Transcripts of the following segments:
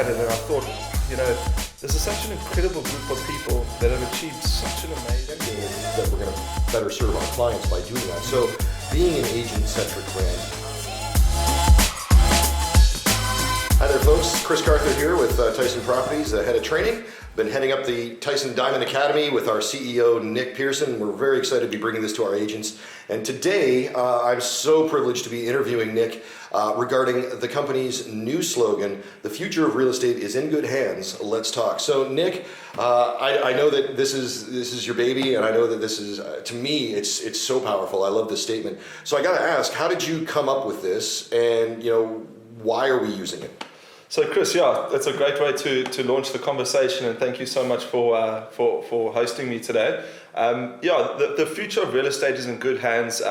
at it and I thought, this is such an incredible group of people that have achieved such an amazing game that we're going to better serve our clients by doing that. So being an agent-centric brand. Hi there folks, Chris Carther here with Tyson Properties, head of training. Been heading up the Tyson Diamond Academy with our CEO, Nick Pearson. We're very excited to be bringing this to our agents. And today, I'm so privileged to be interviewing Nick regarding the company's new slogan, "The future of real estate is in good hands, let's talk." So Nick, I know that this is your baby, and I know that this is, to me, it's so powerful. I love this statement. So I gotta ask, how did you come up with this, and why are we using it? So Chris, that's a great way to launch the conversation, and thank you so much for hosting me today. The future of real estate is in good hands.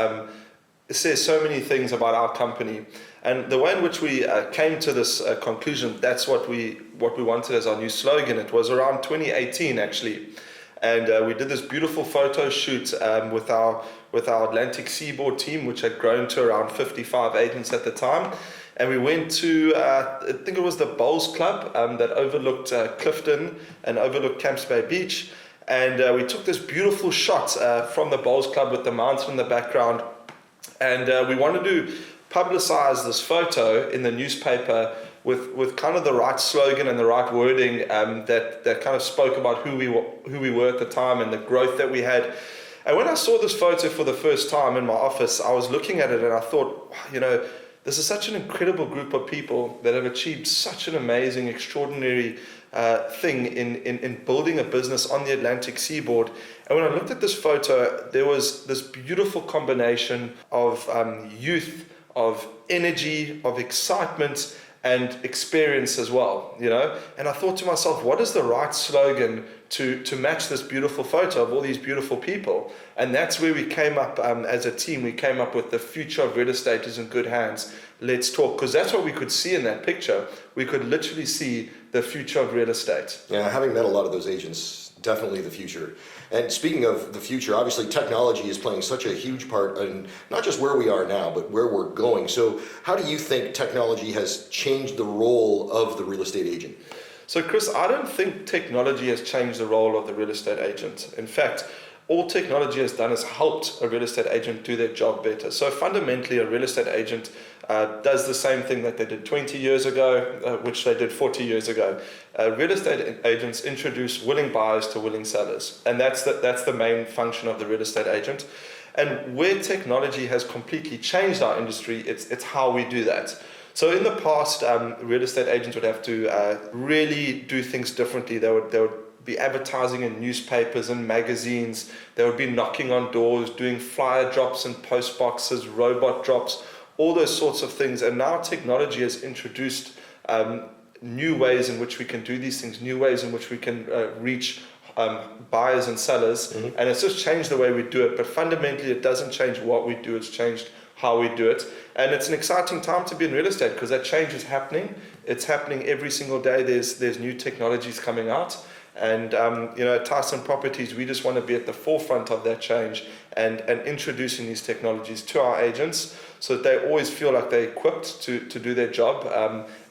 It says so many things about our company, and the way in which we came to this conclusion, that's what we wanted as our new slogan. It was around 2018 actually, and we did this beautiful photo shoot with our Atlantic Seaboard team, which had grown to around 55 agents at the time. And we went to, I think it was the Bowls Club that overlooked Clifton and overlooked Camps Bay Beach. And we took this beautiful shot from the Bowls Club with the mountain in the background. And we wanted to publicize this photo in the newspaper with kind of the right slogan and the right wording that kind of spoke about who we were at the time and the growth that we had. And when I saw this photo for the first time in my office, I was looking at it and I thought, this is such an incredible group of people that have achieved such an amazing, extraordinary thing in building a business on the Atlantic Seaboard. And when I looked at this photo, there was this beautiful combination of youth, of energy, of excitement, and experience as well, And I thought to myself, what is the right slogan to match this beautiful photo of all these beautiful people? And that's where we came up as a team. We came up with "The future of real estate is in good hands, let's talk," because that's what we could see in that picture. We could literally see the future of real estate. Yeah, having met a lot of those agents, definitely the future. And speaking of the future, obviously technology is playing such a huge part in not just where we are now, but where we're going. So how do you think technology has changed the role of the real estate agent? So Chris, I don't think technology has changed the role of the real estate agent. In fact, all technology has done is helped a real estate agent do their job better. So fundamentally, a real estate agent does the same thing that they did 20 years ago, which they did 40 years ago. Real estate agents introduce willing buyers to willing sellers. And that's the main function of the real estate agent. And where technology has completely changed our industry, it's how we do that. So in the past, real estate agents would have to really do things differently. They would be advertising in newspapers and magazines. They would be knocking on doors, doing flyer drops and post boxes, robot drops, all those sorts of things. And now technology has introduced new ways in which we can do these things, new ways in which we can reach buyers and sellers. Mm-hmm. And it's just changed the way we do it. But fundamentally, it doesn't change what we do. It's changed how we do it. And it's an exciting time to be in real estate because that change is happening. It's happening every single day. There's new technologies coming out. And at Tyson Properties, we just want to be at the forefront of that change and introducing these technologies to our agents so that they always feel like they're equipped to do their job,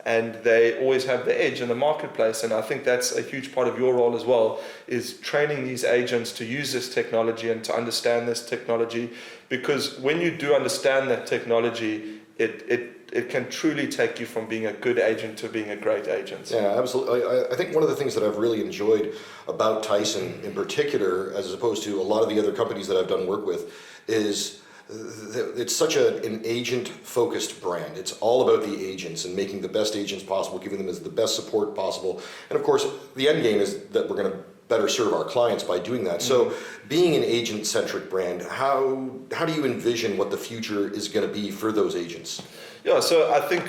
and they always have the edge in the marketplace. And I think that's a huge part of your role as well, is training these agents to use this technology and to understand this technology, because when you do understand that technology, it can truly take you from being a good agent to being a great agent. Yeah, absolutely. I think one of the things that I've really enjoyed about Tyson in particular, as opposed to a lot of the other companies that I've done work with, is it's such an agent-focused brand. It's all about the agents and making the best agents possible, giving them the best support possible. And of course, the end game is that we're going to better serve our clients by doing that. So being an agent-centric brand, how do you envision what the future is going to be for those agents? Yeah, so I think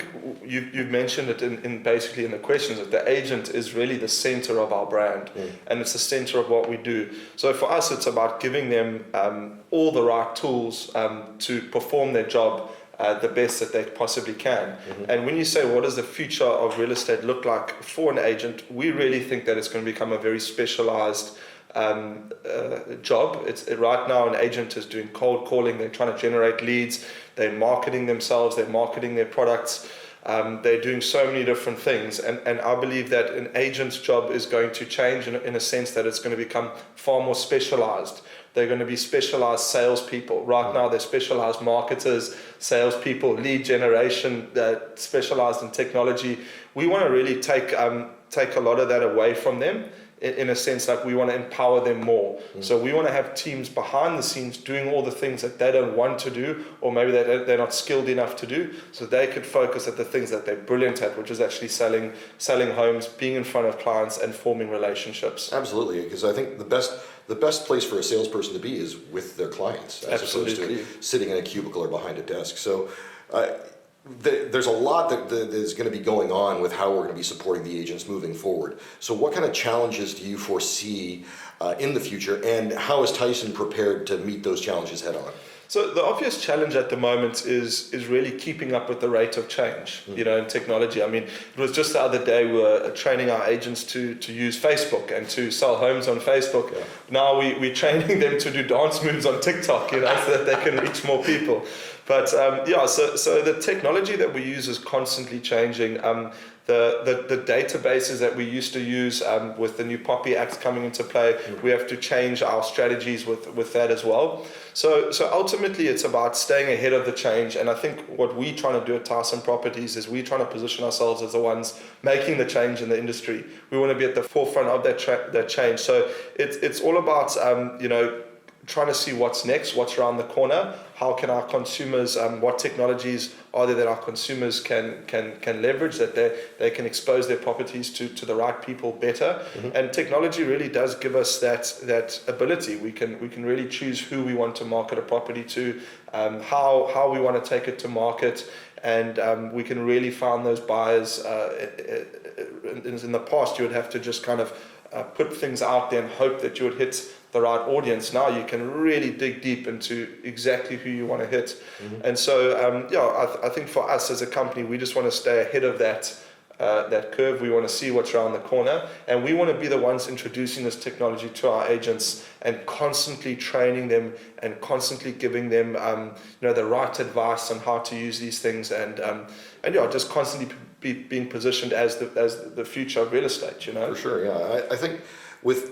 you've mentioned it in basically in the questions, that the agent is really the center of our brand, and it's the center of what we do. So for us, it's about giving them all the right tools to perform their job the best that they possibly can. Mm-hmm. And when you say, what does the future of real estate look like for an agent, we really think that it's going to become a very specialized job. Right now, an agent is doing cold calling. They're trying to generate leads. They're marketing themselves. They're marketing their products. They're doing so many different things, and I believe that an agent's job is going to change in a sense that it's going to become far more specialized. They're going to be specialized salespeople. Right now, they're specialized marketers, salespeople, lead generation, specialized in technology. We want to really take a lot of that away from them. In a sense, like we want to empower them more. So we want to have teams behind the scenes doing all the things that they don't want to do, or maybe they're not skilled enough to do, so they could focus at the things that they're brilliant at, which is actually selling homes, being in front of clients, and forming relationships. Absolutely, because I think the best place for a salesperson to be is with their clients, as opposed to sitting in a cubicle or behind a desk. So there's a lot that is going to be going on with how we're going to be supporting the agents moving forward. So what kind of challenges do you foresee in the future, and how is Tyson prepared to meet those challenges head on? So the obvious challenge at the moment is really keeping up with the rate of change, in technology. I mean, it was just the other day we were training our agents to use Facebook and to sell homes on Facebook. Yeah. Now we're training them to do dance moves on TikTok, so that they can reach more people. But so the technology that we use is constantly changing. The databases that we used to use with the new POPI Act coming into play, we have to change our strategies with that as well. So ultimately it's about staying ahead of the change, and I think what we're trying to do at Tyson Properties is we're trying to position ourselves as the ones making the change in the industry. We want to be at the forefront of that change. So it's all about trying to see what's next, what's around the corner, how can our consumers, what technologies are there that our consumers can leverage, that they can expose their properties to the right people better. And technology really does give us that ability. We can really choose who we want to market a property to, how we want to take it to market, and we can really find those buyers. In the past, you would have to just kind of put things out there and hope that you would hit the right audience. Now you can really dig deep into exactly who you want to hit. And so I think for us as a company, we just want to stay ahead of that curve. We want to see what's around the corner, and we want to be the ones introducing this technology to our agents and constantly training them and constantly giving them the right advice on how to use these things, and just constantly being positioned as the future of real estate. For sure, yeah. I think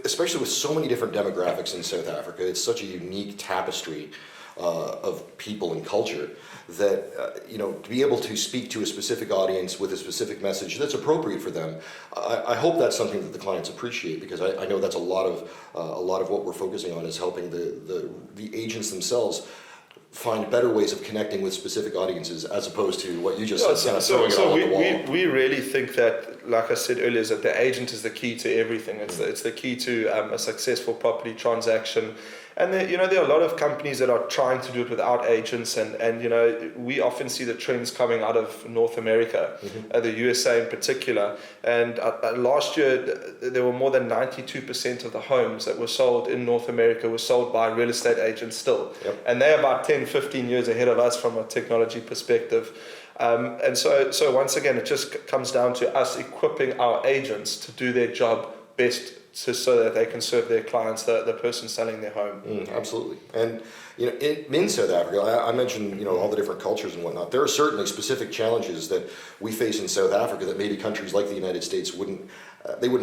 especially with so many different demographics in South Africa, it's such a unique tapestry of people and culture that to be able to speak to a specific audience with a specific message that's appropriate for them. I hope that's something that the clients appreciate, because I know that's a lot of what we're focusing on is helping the agents themselves find better ways of connecting with specific audiences, as opposed to what you just said. We really think that, like I said earlier, is that the agent is the key to everything. It's the key to a successful property transaction. And there are a lot of companies that are trying to do it without agents, and we often see the trends coming out of North America, the USA in particular. And last year, there were more than 92% of the homes that were sold in North America were sold by real estate agents still. Yep. And they're about 10, 15 years ahead of us from a technology perspective. And so once again, it just comes down to us equipping our agents to do their job best, so that they can serve their clients, the person selling their home. Absolutely. And in South Africa, I mentioned all the different cultures and whatnot. There are certainly specific challenges that we face in South Africa that maybe countries like the United States wouldn't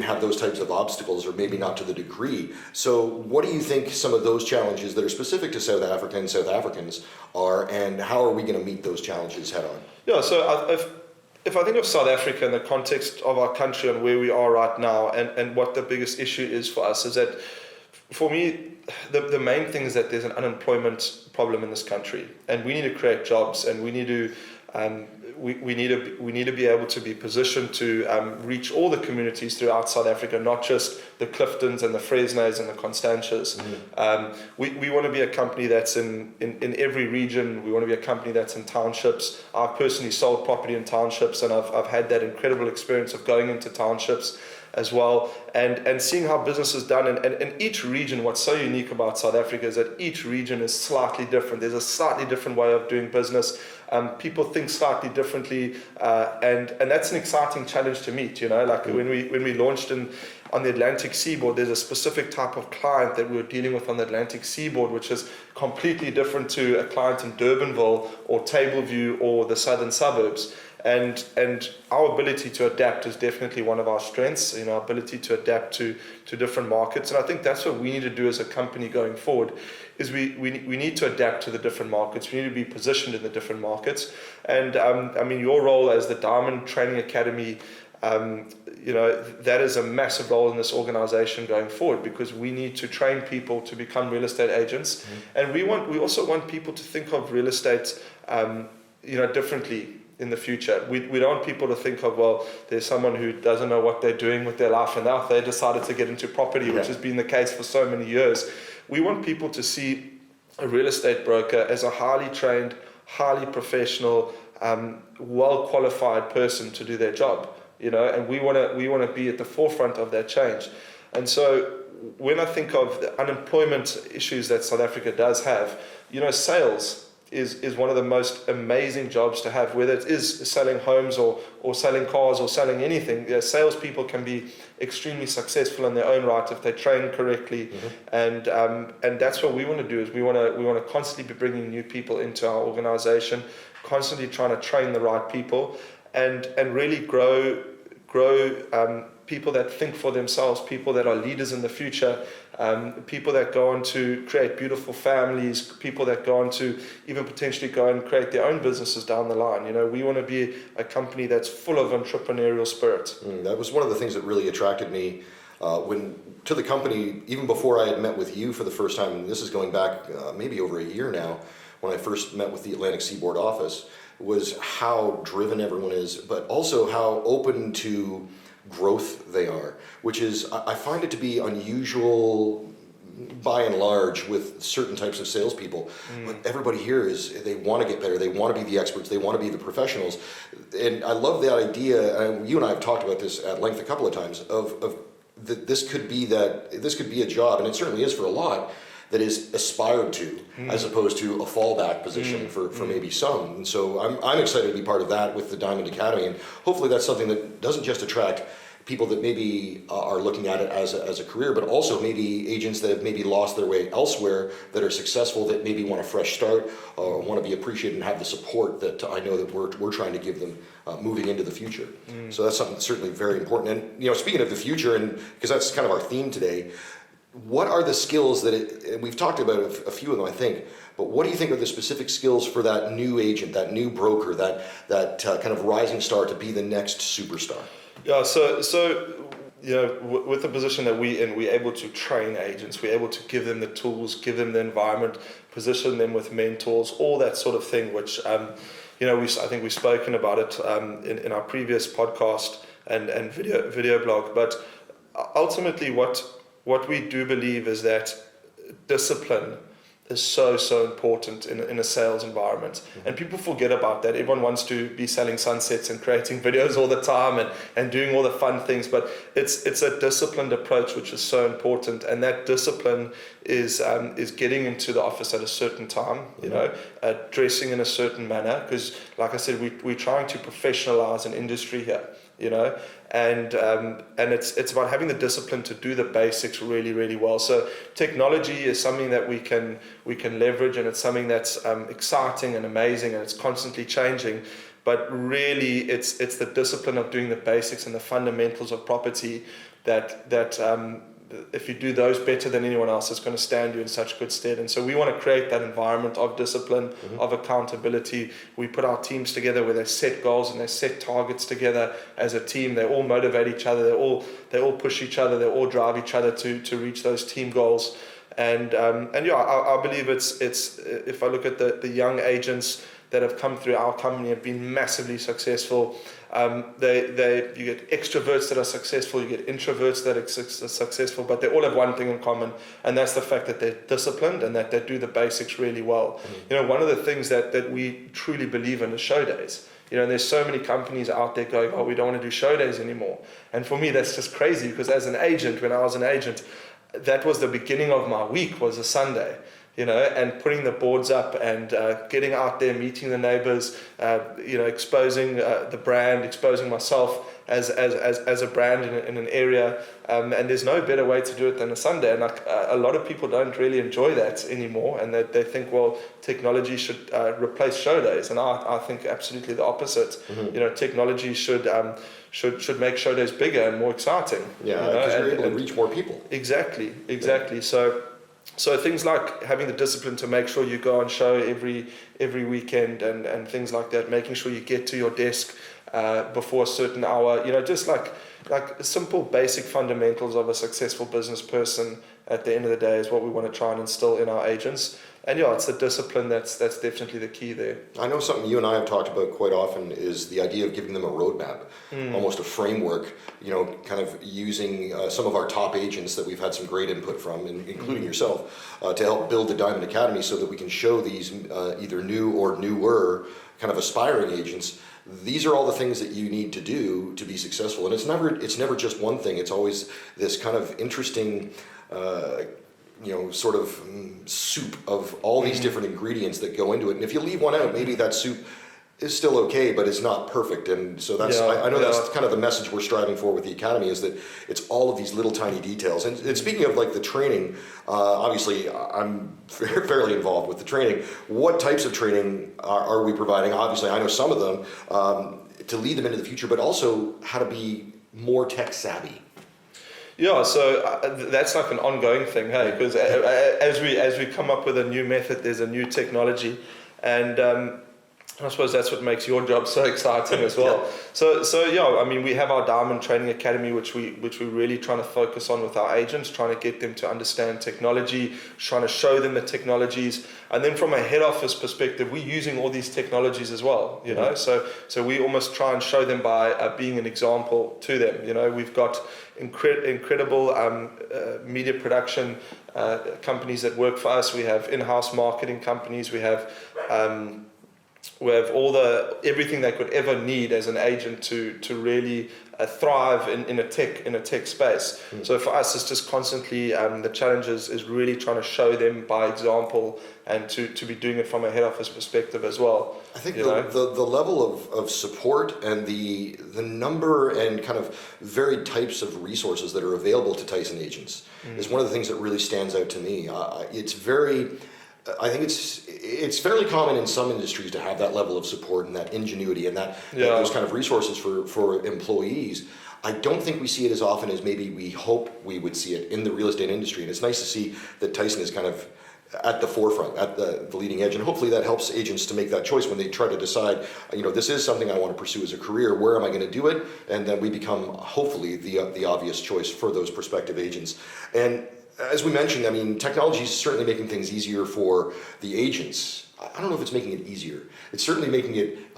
have those types of obstacles, or maybe not to the degree. So what do you think some of those challenges that are specific to South Africa and South Africans are, and how are we going to meet those challenges head on? Yeah, so if I think of South Africa in the context of our country and where we are right now, and what the biggest issue is for us, is that, for me, the main thing is that there's an unemployment problem in this country, and we need to create jobs, and we need to we need to be able to be positioned to reach all the communities throughout South Africa, not just the Cliftons and the Fresnos and the Constantias. We want to be a company that's in every region. We want to be a company that's in townships. I've personally sold property in townships, and I've had that incredible experience of going into townships as well, and seeing how business is done. And each region, what's so unique about South Africa is that each region is slightly different. There's a slightly different way of doing business. People think slightly differently, and that's an exciting challenge to meet. When we launched on the Atlantic seaboard, there's a specific type of client that we were dealing with on the Atlantic seaboard, which is completely different to a client in Durbanville or Tableview or the southern suburbs. and our ability to adapt is definitely one of our strengths, our ability to adapt to different markets. And I think that's what we need to do as a company going forward, is we need to adapt to the different markets. We need to be positioned in the different markets. And your role as the Diamond Training Academy, that is a massive role in this organization going forward, because we need to train people to become real estate agents. And we also want people to think of real estate differently in the future. We don't want people to think of, well, there's someone who doesn't know what they're doing with their life and now they decided to get into property, which has been the case for so many years. We want people to see a real estate broker as a highly trained, highly professional, well-qualified person to do their job, and we want to be at the forefront of that change. And so when I think of the unemployment issues that South Africa does have, sales is one of the most amazing jobs to have, whether it is selling homes or selling cars or selling anything. Salespeople can be extremely successful in their own right if they train correctly. And that's what we want to do, is we want to constantly be bringing new people into our organization, constantly trying to train the right people, and really grow people that think for themselves, people that are leaders in the future, people that go on to create beautiful families, people that go on to even potentially go and create their own businesses down the line. We want to be a company that's full of entrepreneurial spirit. That was one of the things that really attracted me to the company, even before I had met with you for the first time. And this is going back maybe over a year now, when I first met with the Atlantic Seaboard office, was how driven everyone is, but also how open to growth they are, which is, I find it to be unusual by and large with certain types of salespeople. But everybody here they want to get better, they want to be the experts, they want to be the professionals. And I love that idea, and you and I have talked about this at length a couple of times, of that this could be a job, and it certainly is for a lot, that is aspired to, as opposed to a fallback position for maybe some. And so I'm excited to be part of that with the Diamond Academy, and hopefully that's something that doesn't just attract people that maybe are looking at it as a career, but also maybe agents that have maybe lost their way elsewhere, that are successful, that maybe want a fresh start, or want to be appreciated and have the support that I know that we're trying to give them moving into the future. So that's something that's certainly very important. And speaking of the future, and because that's kind of our theme today, what are the skills and we've talked about a few of them, I think, but what do you think are the specific skills for that new agent, that new broker, that kind of rising star to be the next superstar? Yeah, so with the position that we're able to train agents, we're able to give them the tools, give them the environment, position them with mentors, all that sort of thing, which I think we've spoken about it in our previous podcast and video blog. But ultimately, what we do believe is that discipline is so important in a sales environment. And people forget about that. Everyone wants to be selling sunsets and creating videos all the time and doing all the fun things, but it's a disciplined approach, which is so important. And that discipline is getting into the office at a certain time, dressing in a certain manner, because like I said, we're trying to professionalize an industry here, and it's about having the discipline to do the basics really, really well. So technology is something that we can leverage, and it's something that's exciting and amazing, and it's constantly changing. But really, it's the discipline of doing the basics and the fundamentals of property that if you do those better than anyone else, it's going to stand you in such good stead. And so we want to create that environment of discipline, of accountability. We put our teams together where they set goals and they set targets together as a team. They all motivate each other. They all push each other. They all drive each other to reach those team goals. And I believe it's if I look at the young agents that have come through our company have been massively successful. You get extroverts that are successful, you get introverts that are successful, but they all have one thing in common, and that's the fact that they're disciplined and that they do the basics really well. One of the things that we truly believe in is show days. And there's so many companies out there going, oh, we don't want to do show days anymore. And for me, that's just crazy, because as an agent, when I was an agent, that was the beginning of my week, was a Sunday. And putting the boards up and getting out there, meeting the neighbors, exposing the brand, exposing myself, as a brand in an area, and there's no better way to do it than a Sunday. And a lot of people don't really enjoy that anymore, and they think, well, technology should replace show days, and I think absolutely the opposite. Technology should make show days bigger and more exciting. Yeah, because you're able to reach more people. Exactly. So things like having the discipline to make sure you go on show every weekend and things like that, making sure you get to your desk before a certain hour, just like simple basic fundamentals of a successful business person at the end of the day is what we want to try and instill in our agents. And it's the discipline that's definitely the key there. I know something you and I have talked about quite often is the idea of giving them a roadmap, almost a framework, kind of using some of our top agents that we've had some great input from, including yourself, to help build the Diamond Academy so that we can show these either new or newer kind of aspiring agents. These are all the things that you need to do to be successful. And it's never just one thing. It's always this kind of interesting sort of soup of all these different ingredients that go into it. And if you leave one out, maybe that soup is still okay, but it's not perfect. And so that's, I know that's kind of the message we're striving for with the Academy, is that it's all of these little tiny details. And speaking of like the training, obviously I'm fairly involved with the training. What types of training are we providing? Obviously I know some of them to lead them into the future, but also how to be more tech savvy. Yeah, so that's like an ongoing thing, hey, because as we come up with a new method, there's a new technology, and I suppose that's what makes your job so exciting as well. So we have our Diamond Training Academy, which we're really trying to focus on with our agents, trying to get them to understand technology, trying to show them the technologies, and then from a head office perspective, we're using all these technologies as well. So we almost try and show them by being an example to them. We've got incredible media production companies that work for us. We have in-house marketing companies. We have everything they could ever need as an agent to really thrive in a tech space. So for us, it's just constantly the challenge is really trying to show them by example and to be doing it from a head office perspective as well. I think the level of support and the number and kind of varied types of resources that are available to Tyson agents is one of the things that really stands out to me. I think it's fairly common in some industries to have that level of support and that ingenuity and those kind of resources for employees. I don't think we see it as often as maybe we hope we would see it in the real estate industry. And it's nice to see that Tyson is kind of at the forefront, at the leading edge. And hopefully that helps agents to make that choice when they try to decide, this is something I want to pursue as a career. Where am I going to do it? And then we become hopefully the obvious choice for those prospective agents. And as we mentioned, technology is certainly making things easier for the agents. I don't know if it's making it easier. It's certainly making it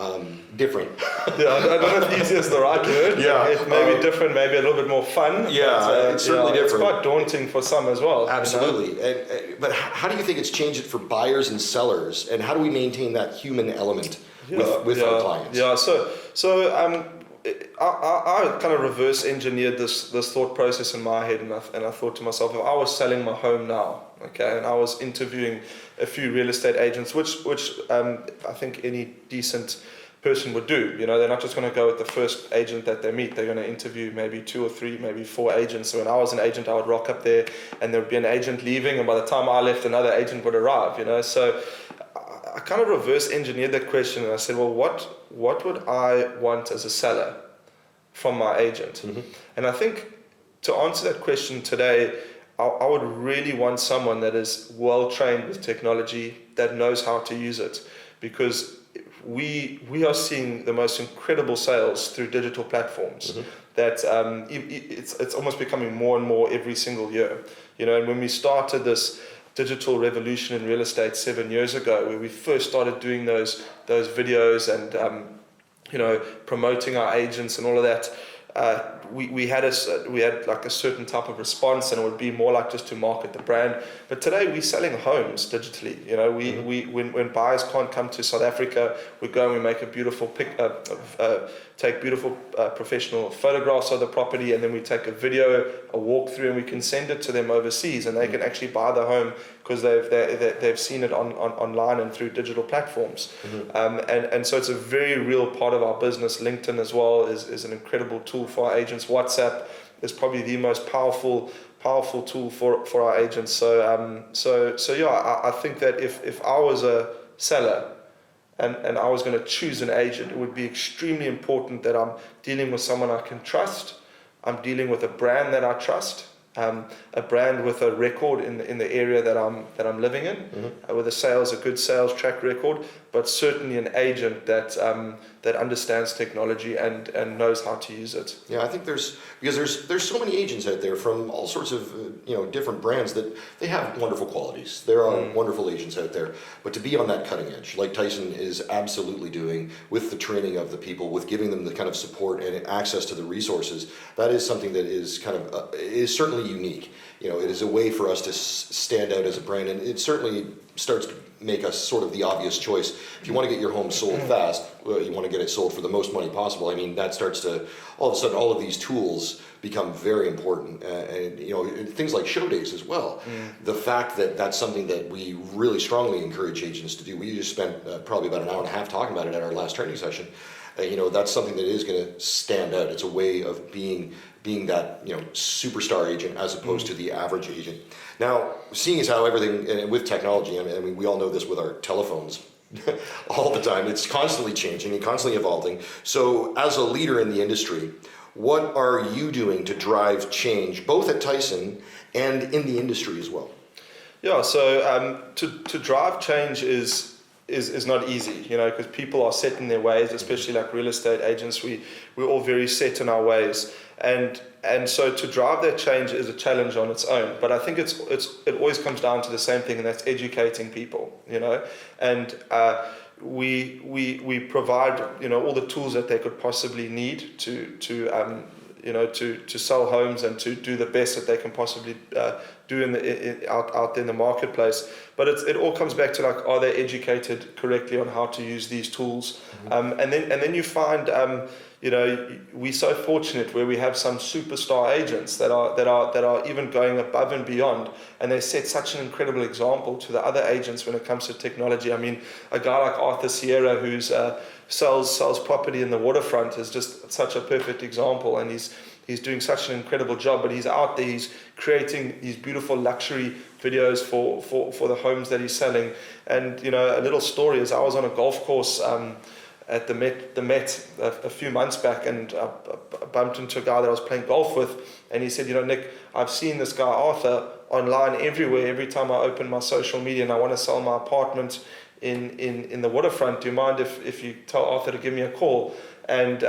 different. Yeah, I don't know if easier is the right word. Yeah, it may be different, maybe a little bit more fun. Yeah, it's certainly different. It's quite daunting for some as well. Absolutely. But how do you think it's changed it for buyers and sellers? And how do we maintain that human element with our clients? Yeah, so I kind of reverse engineered this thought process in my head, and I thought to myself, if I was selling my home now, okay, and I was interviewing a few real estate agents, which I think any decent person would do. They're not just going to go with the first agent that they meet. They're going to interview maybe 2 or 3, maybe 4 agents. So when I was an agent, I would rock up there, and there would be an agent leaving, and by the time I left, another agent would arrive. So I kind of reverse engineered that question, and I said, well, what would I want as a seller from my agent? And I think to answer that question today, I would really want someone that is well trained with technology, that knows how to use it, because we are seeing the most incredible sales through digital platforms that it's almost becoming more and more every single year. And when we started this digital revolution in real estate 7 years ago, where we first started doing those videos and promoting our agents and all of that, we had like a certain type of response, and it would be more like just to market the brand. But today we're selling homes digitally. When buyers can't come to South Africa, we go and we make a beautiful take beautiful professional photographs of the property, and then we take a video, a walkthrough, and we can send it to them overseas, and they can actually buy the home because they've seen it online and through digital platforms. And so it's a very real part of our business. LinkedIn as well is an incredible tool for our agents. WhatsApp is probably the most powerful tool for our agents. So I think that if I was a seller and I was going to choose an agent, it would be extremely important that I'm dealing with someone I can trust. I'm dealing with a brand that I trust, a brand with a record in the area that I'm living in, with a good sales track record, but certainly an agent that understands technology and knows how to use it. Yeah, I think there's so many agents out there from all sorts of different brands that they have wonderful qualities. There are wonderful agents out there, but to be on that cutting edge, like Tyson is absolutely doing, with the training of the people, with giving them the kind of support and access to the resources, that is something that is kind of is certainly unique. It is a way for us to stand out as a brand, and it certainly starts to make us sort of the obvious choice. If you want to get your home sold fast, you want to get it sold for the most money possible. I mean, that starts to, all of a sudden, all of these tools become very important. And things like show days as well. The fact that that's something that we really strongly encourage agents to do. We just spent probably about an hour and a half talking about it at our last training session. That's something that is going to stand out. It's a way of being that superstar agent as opposed to the average agent. Now, seeing as how everything, and with technology, I mean, we all know this with our telephones all the time. It's constantly changing and constantly evolving. So as a leader in the industry, what are you doing to drive change, both at Tyson and in the industry as well? Yeah, so to drive change is not easy, because people are set in their ways, especially like real estate agents. We're all very set in our ways, and so to drive that change is a challenge on its own. But I think it always comes down to the same thing, and that's educating people, and we provide all the tools that they could possibly need to sell homes and to do the best that they can possibly do out there in the marketplace. But it all comes back to, like, are they educated correctly on how to use these tools? And then you find we're so fortunate where we have some superstar agents that are even going above and beyond, and they set such an incredible example to the other agents when it comes to technology. I mean, a guy like Arthur Sierra, who's sells property in the waterfront, is just such a perfect example, and he's doing such an incredible job. But he's out there, he's creating these beautiful luxury videos for the homes that he's selling. And a little story is, I was on a golf course at the Met a few months back, and I bumped into a guy that I was playing golf with, and he said, Nick, I've seen this guy Arthur online everywhere. Every time I open my social media and I want to sell my apartment in the waterfront, do you mind if you tell Arthur to give me a call? And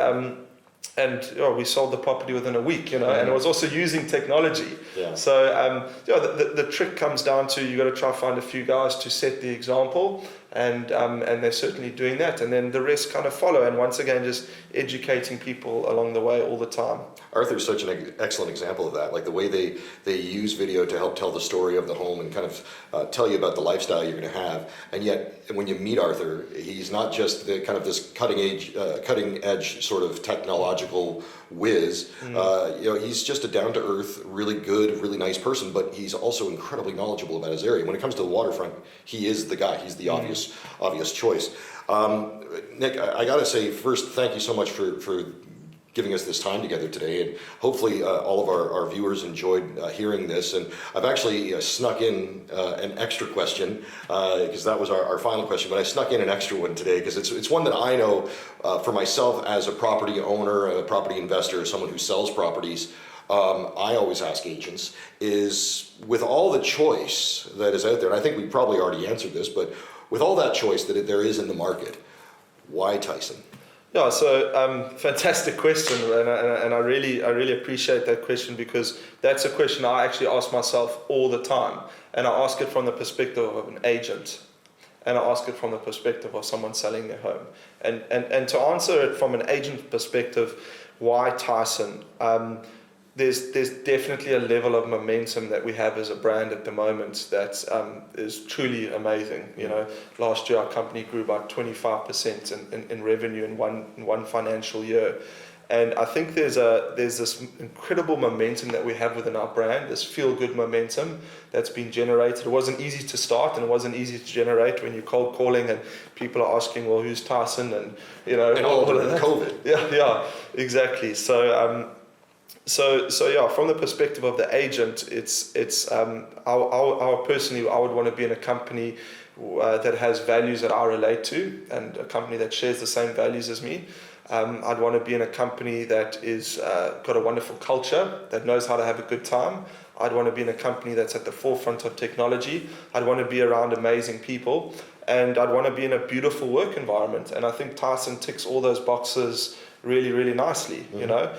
we sold the property within a week, and it was also using technology. Yeah. So the trick comes down to, you got to try to find a few guys to set the example, and they're certainly doing that, and then the rest kind of follow. And once again, just educating people along the way all the time. Arthur's such an excellent example of that, like the way they use video to help tell the story of the home and kind of tell you about the lifestyle you're going to have. And yet, when you meet Arthur, he's not just the kind of this cutting edge sort of technological whiz. He's just a down-to-earth, really good, really nice person, but he's also incredibly knowledgeable about his area. When it comes to the waterfront, he is the guy. He's the obvious choice. Nick, I got to say first, thank you so much for giving us this time together today, and hopefully all of our viewers enjoyed hearing this. And I've actually snuck in an extra question, because that was our final question, but I snuck in an extra one today because it's one that I know for myself as a property owner, a property investor, someone who sells properties. I always ask agents is, with all the choice that is out there, and I think we probably already answered this, but with all that choice that there is in the market, why Tyson? Yeah, so fantastic question, and I really appreciate that question, because that's a question I actually ask myself all the time, and I ask it from the perspective of an agent, and I ask it from the perspective of someone selling their home. And to answer it from an agent perspective, Why Tyson? There's definitely a level of momentum that we have as a brand at the moment that is truly amazing. You know, last year our company grew by 25% in revenue in one financial year. And I think there's this incredible momentum that we have within our brand, this feel-good momentum that's been generated. It wasn't easy to start, and it wasn't easy to generate when you're cold calling and people are asking, well, who's Tyson? And, you know, and all of that. COVID. Yeah, exactly. So yeah, from the perspective of the agent, it's personally, I would want to be in a company that has values that I relate to, and a company that shares the same values as me. I'd want to be in a company that is got a wonderful culture, that knows how to have a good time. I'd want to be in a company that's at the forefront of technology. I'd want to be around amazing people, and I'd want to be in a beautiful work environment. And I think Tyson ticks all those boxes really, really nicely. You know,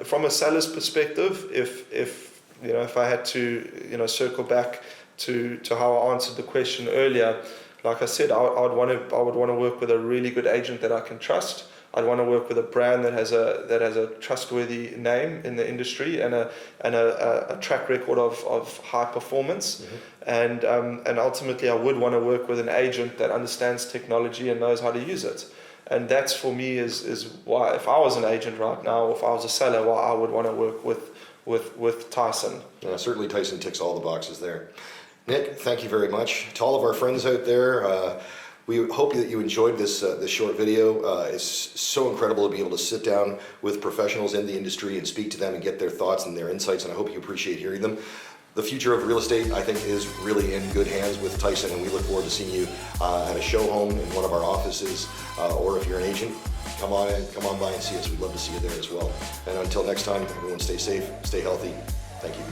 from a seller's perspective, if I had to circle back to how I answered the question earlier, like I said, I would want to work with a really good agent that I can trust. I'd want to work with a brand that has a trustworthy name in the industry and a track record of high performance. And ultimately I would want to work with an agent that understands technology and knows how to use it. And that's, for me, is why, if I was an agent right now, or if I was a seller, why I would want to work with Tyson. Certainly Tyson ticks all the boxes there. Nick, thank you very much. To all of our friends out there, we hope that you enjoyed this short video. It's so incredible to be able to sit down with professionals in the industry and speak to them and get their thoughts and their insights, and I hope you appreciate hearing them. The future of real estate, I think, is really in good hands with Tyson, and we look forward to seeing you at a show home in one of our offices, or if you're an agent, come on by and see us. We'd love to see you there as well. And until next time, everyone stay safe, stay healthy. Thank you.